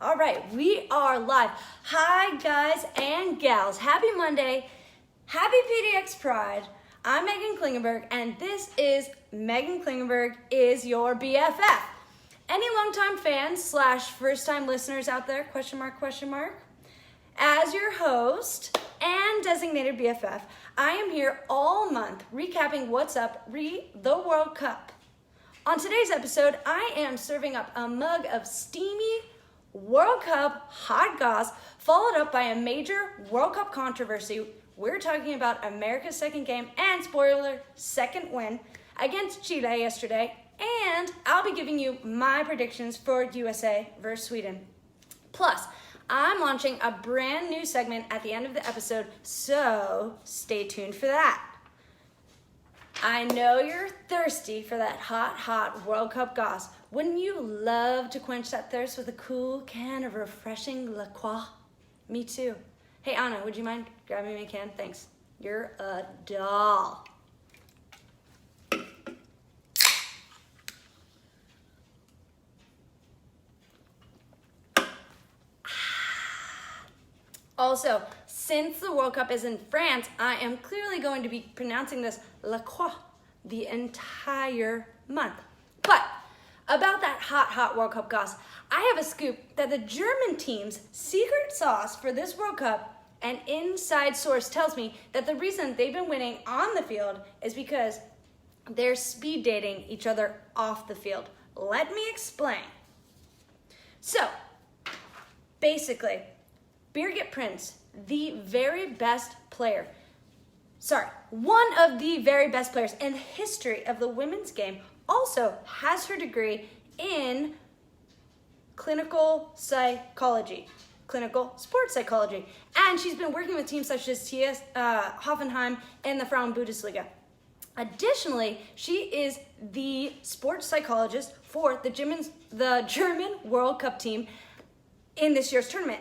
All right, we are live. Hi, guys and gals. Happy Monday. Happy PDX Pride. I'm Meghan Klingenberg, and this is Meghan Klingenberg is your BFF. Any longtime fans / first-time listeners out there, question mark. As your host and designated BFF, I am here all month recapping what's up the World Cup. On today's episode, I am serving up a mug of steamy World Cup hot goss, followed up by a major World Cup controversy. We're talking about America's second game and, spoiler, second win against Chile yesterday. And I'll be giving you my predictions for USA versus Sweden. Plus, I'm launching a brand new segment at the end of the episode, so stay tuned for that. I know you're thirsty for that hot World Cup goss. Wouldn't you love to quench that thirst with a cool can of refreshing La Croix? Me too. Hey, Anna, would you mind grabbing me a can? Thanks. You're a doll. Also, since the World Cup is in France, I am clearly going to be pronouncing this La Croix the entire month. But about that hot World Cup goss, I have a scoop that the German team's secret sauce for this World Cup, an inside source tells me that the reason they've been winning on the field is because they're speed dating each other off the field. Let me explain. So, basically, Birgit Prinz, one of the very best players in the history of the women's game, also has her degree in clinical sports psychology. And she's been working with teams such as TS Hoffenheim and the Frauen-Bundesliga. Additionally, she is the sports psychologist for the German World Cup team in this year's tournament.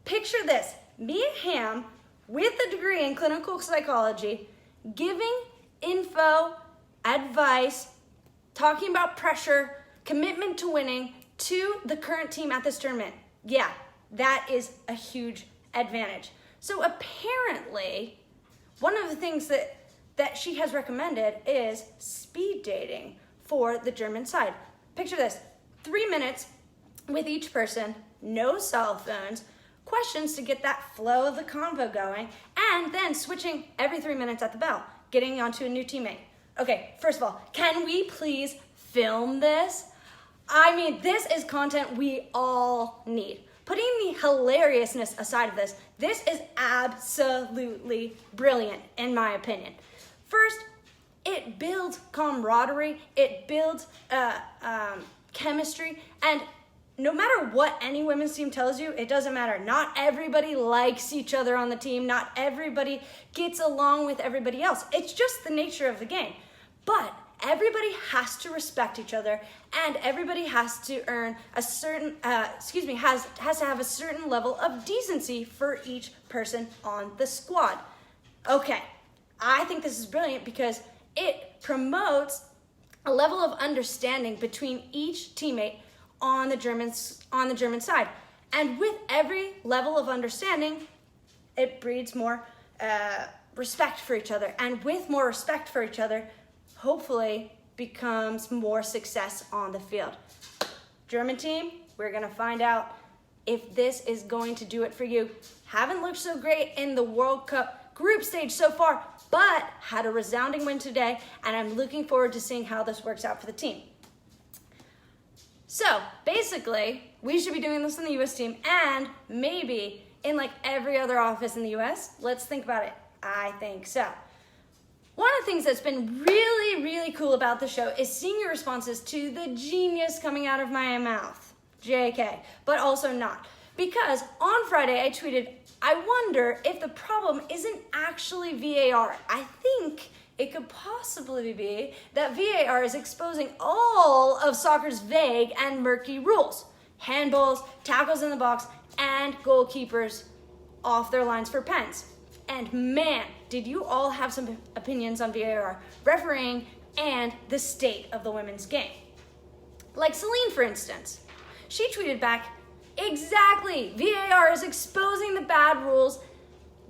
Picture this, Mia Hamm with a degree in clinical psychology, giving info, advice, talking about pressure, commitment to winning to the current team at this tournament. Yeah, that is a huge advantage. So apparently, one of the things that she has recommended is speed dating for the German side. Picture this, 3 minutes with each person, no cell phones, questions to get that flow of the convo going, and then switching every 3 minutes at the bell, getting onto a new teammate. Okay, first of all, can we please film this? I mean, this is content we all need. Putting the hilariousness aside of this is absolutely brilliant, in my opinion. First, it builds camaraderie, it builds chemistry, and no matter what any women's team tells you, it doesn't matter. Not everybody likes each other on the team. Not everybody gets along with everybody else. It's just the nature of the game. But everybody has to respect each other, and everybody has to earn a certain, has to have a certain level of decency for each person on the squad. Okay, I think this is brilliant because it promotes a level of understanding between each teammate on the German side. And with every level of understanding, it breeds more respect for each other. And with more respect for each other, hopefully becomes more success on the field. German team, we're gonna find out if this is going to do it for you. Haven't looked so great in the World Cup group stage so far, but had a resounding win today, and I'm looking forward to seeing how this works out for the team. So basically, we should be doing this in the US team and maybe in like every other office in the US. Let's think about it. I think so. One of the things that's been really cool about the show is seeing your responses to the genius coming out of my mouth. JK, but also not. Because on Friday I tweeted, I wonder if the problem isn't actually VAR. I think it could possibly be that VAR is exposing all of soccer's vague and murky rules. Handballs, tackles in the box, and goalkeepers off their lines for pens. And man, did you all have some opinions on VAR, refereeing, and the state of the women's game. Like Celine, for instance. She tweeted back, Exactly. VAR is exposing the bad rules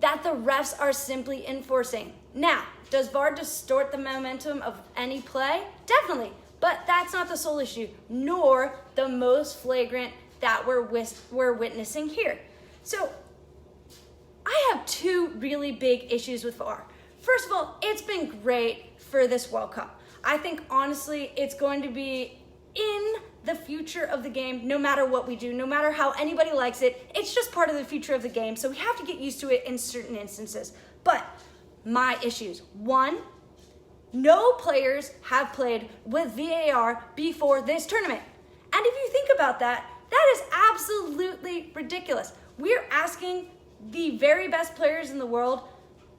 that the refs are simply enforcing. Now, does VAR distort the momentum of any play? Definitely. But that's not the sole issue, nor the most flagrant that we're witnessing here. So, I have two really big issues with VAR. First of all, it's been great for this World Cup. I think, honestly, it's going to be in the future of the game, no matter what we do, no matter how anybody likes it. It's just part of the future of the game, so we have to get used to it in certain instances. But my issues. One, no players have played with VAR before this tournament. And if you think about that, that is absolutely ridiculous. We're asking the very best players in the world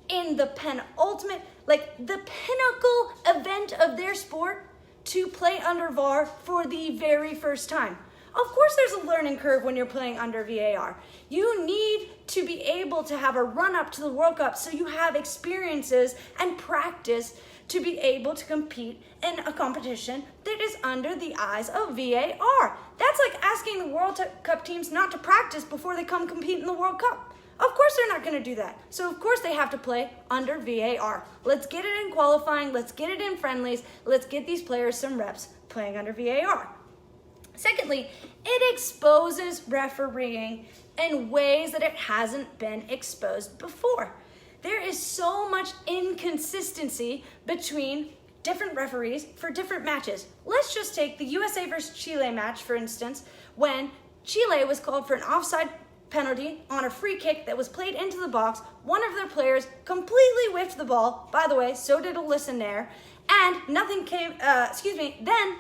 in the penultimate, like the pinnacle event of their sport, to play under VAR for the very first time. Of course there's a learning curve when you're playing under VAR. You need to be able to have a run up to the World Cup so you have experiences and practice to be able to compete in a competition that is under the eyes of VAR. That's like asking the World Cup teams not to practice before they come compete in the World Cup. Of course they're not going to do that. So of course they have to play under VAR. Let's get it in qualifying. Let's get it in friendlies. Let's get these players some reps playing under VAR. Secondly, it exposes refereeing in ways that it hasn't been exposed before. There is so much inconsistency between different referees for different matches. Let's just take the USA versus Chile match, for instance, when Chile was called for an offside penalty on a free kick that was played into the box. One of their players completely whiffed the ball. By the way, so did a listener. And nothing came, then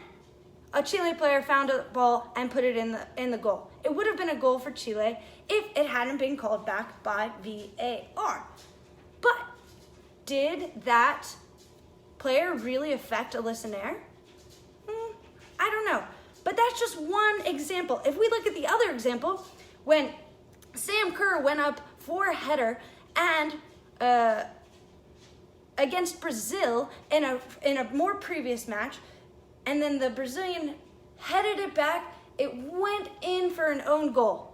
a Chile player found a ball and put it in the goal. It would have been a goal for Chile if it hadn't been called back by VAR. But did that player really affect a listener? I don't know. But that's just one example. If we look at the other example, when Sam Kerr went up for a header and against Brazil in a more previous match, and then the Brazilian headed it back, it went in for an own goal.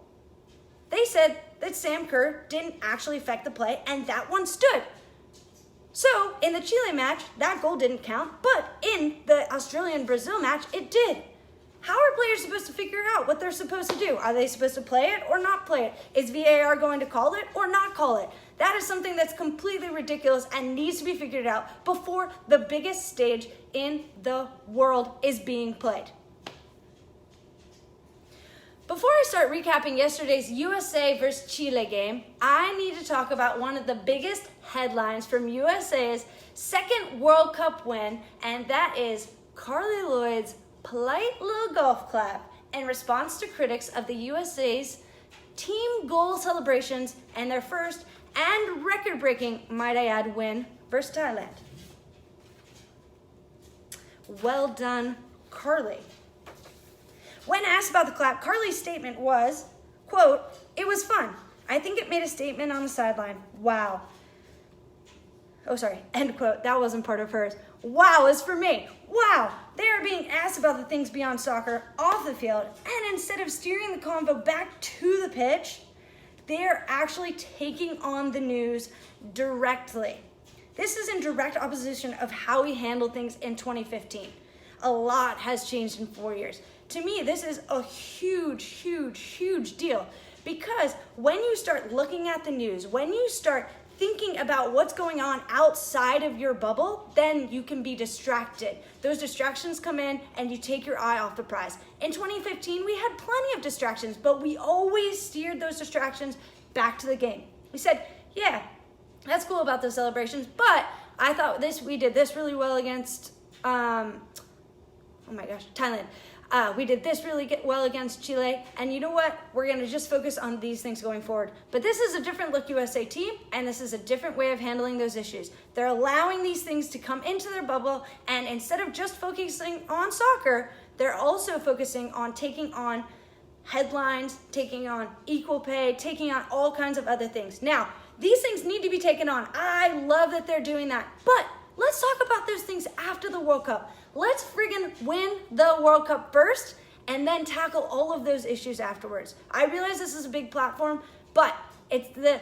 They said that Sam Kerr didn't actually affect the play, and that one stood. So in the Chile match, that goal didn't count, but in the Australian-Brazil match, it did. How are players supposed to figure out what they're supposed to do? Are they supposed to play it or not play it? Is VAR going to call it or not call it? That is something that's completely ridiculous and needs to be figured out before the biggest stage in the world is being played. Before I start recapping yesterday's USA versus Chile game, I need to talk about one of the biggest headlines from USA's second World Cup win, and that is Carly Lloyd's polite little golf clap in response to critics of the USA's team goal celebrations and their first and record-breaking, might I add, win versus Thailand. Well done, Carly. When asked about the clap, Carly's statement was, quote, "It was fun. I think it made a statement on the sideline. Wow." Oh, sorry, end quote. That wasn't part of hers. Wow is for me. Wow. They are being asked about the things beyond soccer off the field, and instead of steering the convo back to the pitch, they are actually taking on the news directly. This is in direct opposition of how we handled things in 2015. A lot has changed in 4 years. To me, this is a huge, huge, huge deal, because when you start looking at the news, when you start thinking about what's going on outside of your bubble, then you can be distracted. Those distractions come in and you take your eye off the prize. In 2015, we had plenty of distractions, but we always steered those distractions back to the game. We said, yeah, that's cool about the celebrations, but I thought we did this really well against, Thailand. We did this really well against Chile, and you know what? We're going to just focus on these things going forward. But this is a different look USA team, and this is a different way of handling those issues. They're allowing these things to come into their bubble, and instead of just focusing on soccer, they're also focusing on taking on headlines, taking on equal pay, taking on all kinds of other things. Now, these things need to be taken on. I love that they're doing that, but let's talk about those things after the World Cup. Let's friggin' win the World Cup first, and then tackle all of those issues afterwards. I realize this is a big platform, but it's the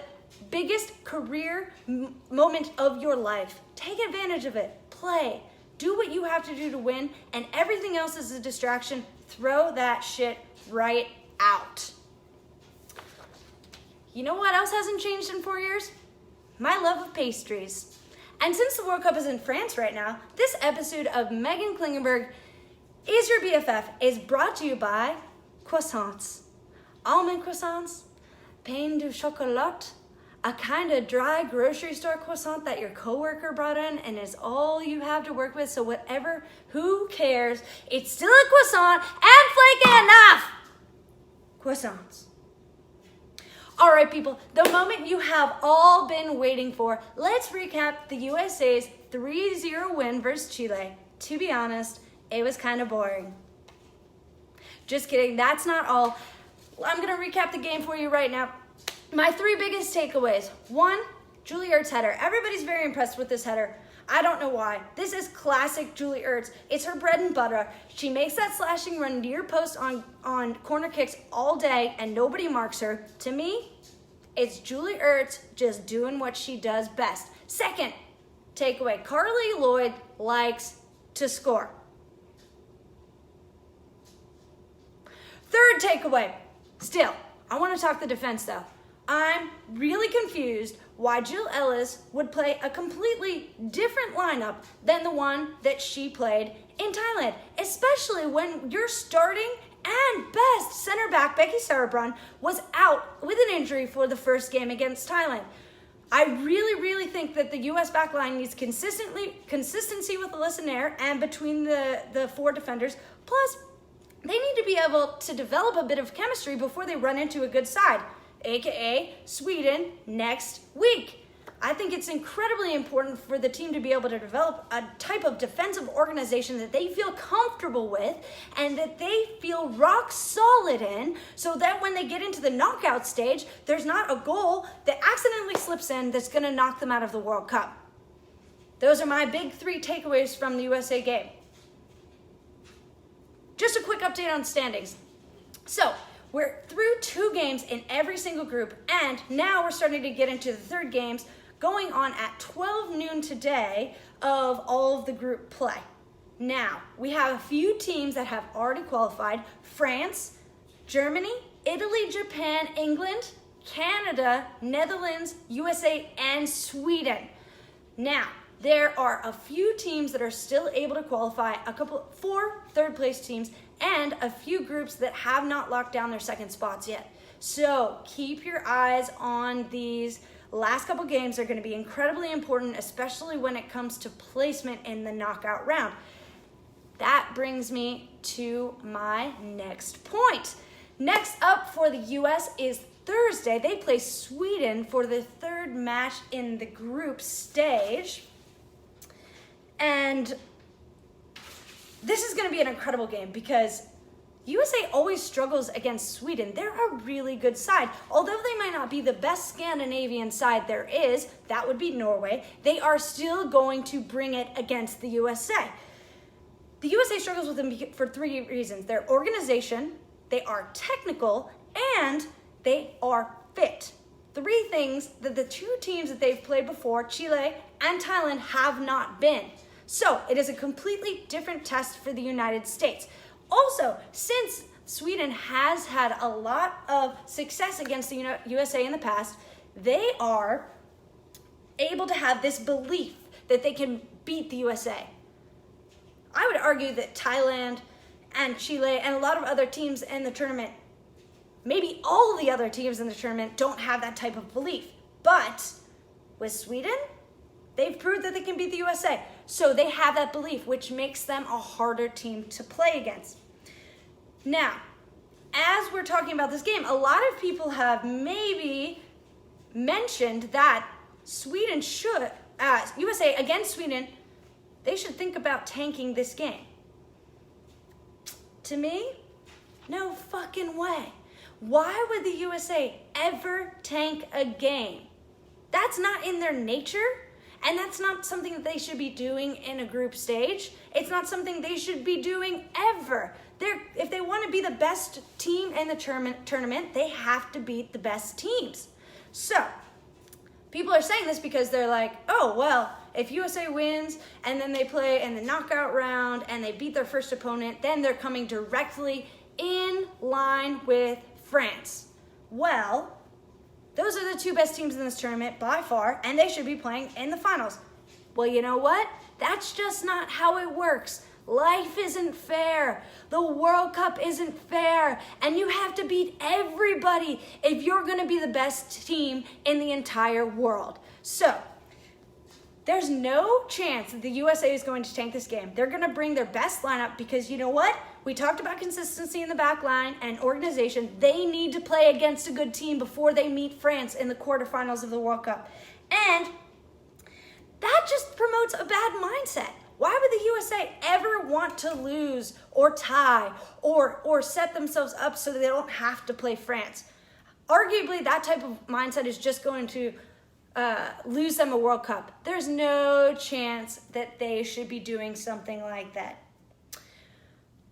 biggest career moment of your life. Take advantage of it. Play. Do what you have to do to win, and everything else is a distraction. Throw that shit right out. You know what else hasn't changed in 4 years? My love of pastries. And since the World Cup is in France right now, this episode of Meghan Klingenberg Is Your BFF is brought to you by croissants. Almond croissants, pain du chocolat, a kind of dry grocery store croissant that your coworker brought in and is all you have to work with, so whatever, who cares? It's still a croissant and flaky enough! Croissants. All right, people, the moment you have all been waiting for, let's recap the USA's 3-0 win versus Chile. To be honest, it was kind of boring. Just kidding, that's not all. I'm gonna recap the game for you right now. My 3 biggest takeaways. 1, Julie Ertz header. Everybody's very impressed with this header. I don't know why. This is classic Julie Ertz. It's her bread and butter. She makes that slashing run near post on corner kicks all day and nobody marks her. To me, it's Julie Ertz just doing what she does best. 2nd takeaway, Carly Lloyd likes to score. 3rd takeaway, still, I want to talk the defense though. I'm really confused why Jill Ellis would play a completely different lineup than the one that she played in Thailand, especially when your starting and best center back, Becky Sarabran, was out with an injury for the first game against Thailand. I really think that the U.S. backline needs consistency with Alyssa Nair and between the 4 defenders. Plus, they need to be able to develop a bit of chemistry before they run into a good side, aka Sweden next week. I think it's incredibly important for the team to be able to develop a type of defensive organization that they feel comfortable with and that they feel rock solid in, so that when they get into the knockout stage, there's not a goal that accidentally slips in that's going to knock them out of the World Cup. Those are my big 3 takeaways from the USA game. Just a quick update on standings. So, we're through 2 games in every single group, and now we're starting to get into the 3rd games going on at 12 noon today of all of the group play. Now, we have a few teams that have already qualified: France, Germany, Italy, Japan, England, Canada, Netherlands, USA, and Sweden. Now, there are a few teams that are still able to qualify, 4 third-place teams, and a few groups that have not locked down their 2nd spots yet. So keep your eyes on these last couple games. They're going to be incredibly important, especially when it comes to placement in the knockout round. That brings me to my next point. Next up for the U.S. is Thursday. They play Sweden for the 3rd match in the group stage. And this is going to be an incredible game because USA always struggles against Sweden. They're a really good side. Although they might not be the best Scandinavian side there is, that would be Norway, they are still going to bring it against the USA. The USA struggles with them for 3 reasons: their organization, they are technical, and they are fit. 3 things that the 2 teams that they've played before, Chile and Thailand, have not been. So it is a completely different test for the United States. Also, since Sweden has had a lot of success against the USA in the past, they are able to have this belief that they can beat the USA. I would argue that Thailand and Chile and a lot of other teams in the tournament, maybe all the other teams in the tournament, don't have that type of belief. But with Sweden, they've proved that they can beat the USA. So they have that belief, which makes them a harder team to play against. Now, as we're talking about this game, a lot of people have maybe mentioned that USA against Sweden, they should think about tanking this game. To me, no fucking way. Why would the USA ever tank a game? That's not in their nature. And that's not something that they should be doing in a group stage. It's not something they should be doing ever. If they want to be the best team in the tournament, they have to beat the best teams. So, people are saying this because they're like, oh, well, if USA wins and then they play in the knockout round and they beat their first opponent, then they're coming directly in line with France. Well, those are the two best teams in this tournament by far, and they should be playing in the finals. Well, you know what? That's just not how it works. Life isn't fair. The World Cup isn't fair. And you have to beat everybody if you're going to be the best team in the entire world. So, there's no chance that the USA is going to tank this game. They're going to bring their best lineup because you know what? We talked about consistency in the back line and organization. They need to play against a good team before they meet France in the quarterfinals of the World Cup. And that just promotes a bad mindset. Why would the USA ever want to lose or tie or set themselves up so that they don't have to play France? Arguably, that type of mindset is just going to lose them a World Cup. There's no chance that they should be doing something like that.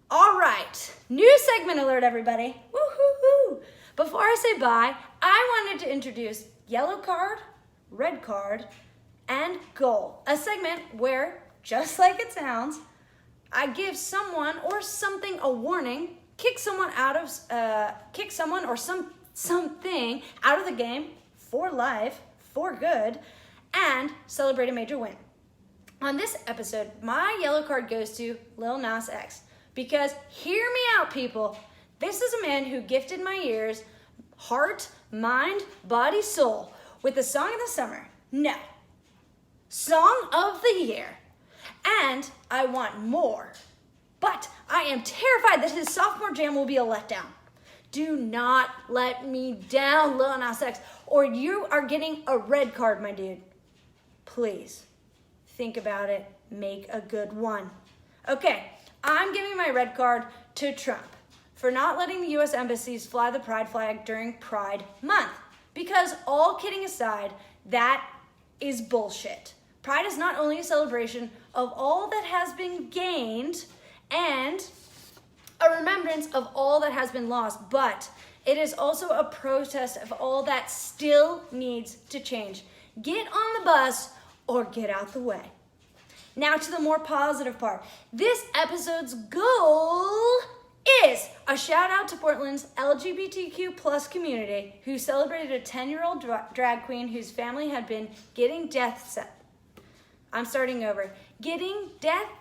All right, new segment alert, everybody. Woo-hoo-hoo. Before I say bye, I wanted to introduce Yellow Card, Red Card, and Goal, a segment where, just like it sounds, I give someone or something a warning, kick someone or something out of the game for life, for good, and celebrate a major win. On this episode, my yellow card goes to Lil Nas X because, hear me out, people, this is a man who gifted my ears heart, mind, body, soul with the song of the summer. No, song of the year. And I want more. But I am terrified that his sophomore jam will be a letdown. Do not let me down, Lil Nas X, or you are getting a red card, my dude. Please, think about it. Make a good one. Okay, I'm giving my red card to Trump for not letting the U.S. embassies fly the pride flag during Pride Month. Because all kidding aside, that is bullshit. Pride is not only a celebration of all that has been gained and a remembrance of all that has been lost, but it is also a protest of all that still needs to change. Get on the bus or get out the way. Now to the more positive part. This episode's goal is a shout out to Portland's LGBTQ plus community who celebrated a 10-year-old drag queen whose family had been getting death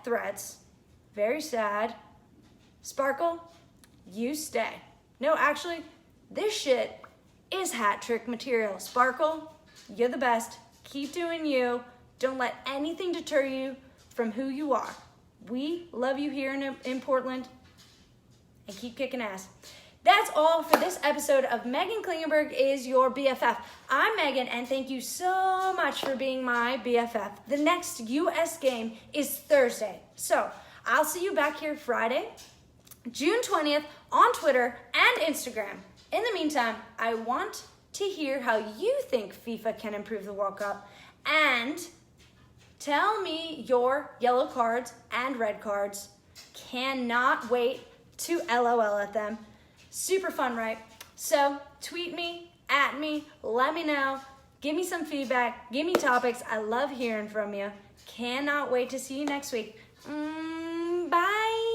threats. Very sad. Sparkle, you stay. No, actually, this shit is hat trick material. Sparkle, you're the best. Keep doing you. Don't let anything deter you from who you are. We love you here in Portland, and keep kicking ass. That's all for this episode of Meghan Klingenberg is Your BFF. I'm Megan, and thank you so much for being my BFF. The next U.S. game is Thursday, so I'll see you back here Friday, June 20th, on Twitter and Instagram. In the meantime, I want to hear how you think FIFA can improve the World Cup, and tell me your yellow cards and red cards. Cannot wait to LOL at them. Super fun, right? So tweet me, at me, let me know. Give me some feedback. Give me topics. I love hearing from you. Cannot wait to see you next week. Bye.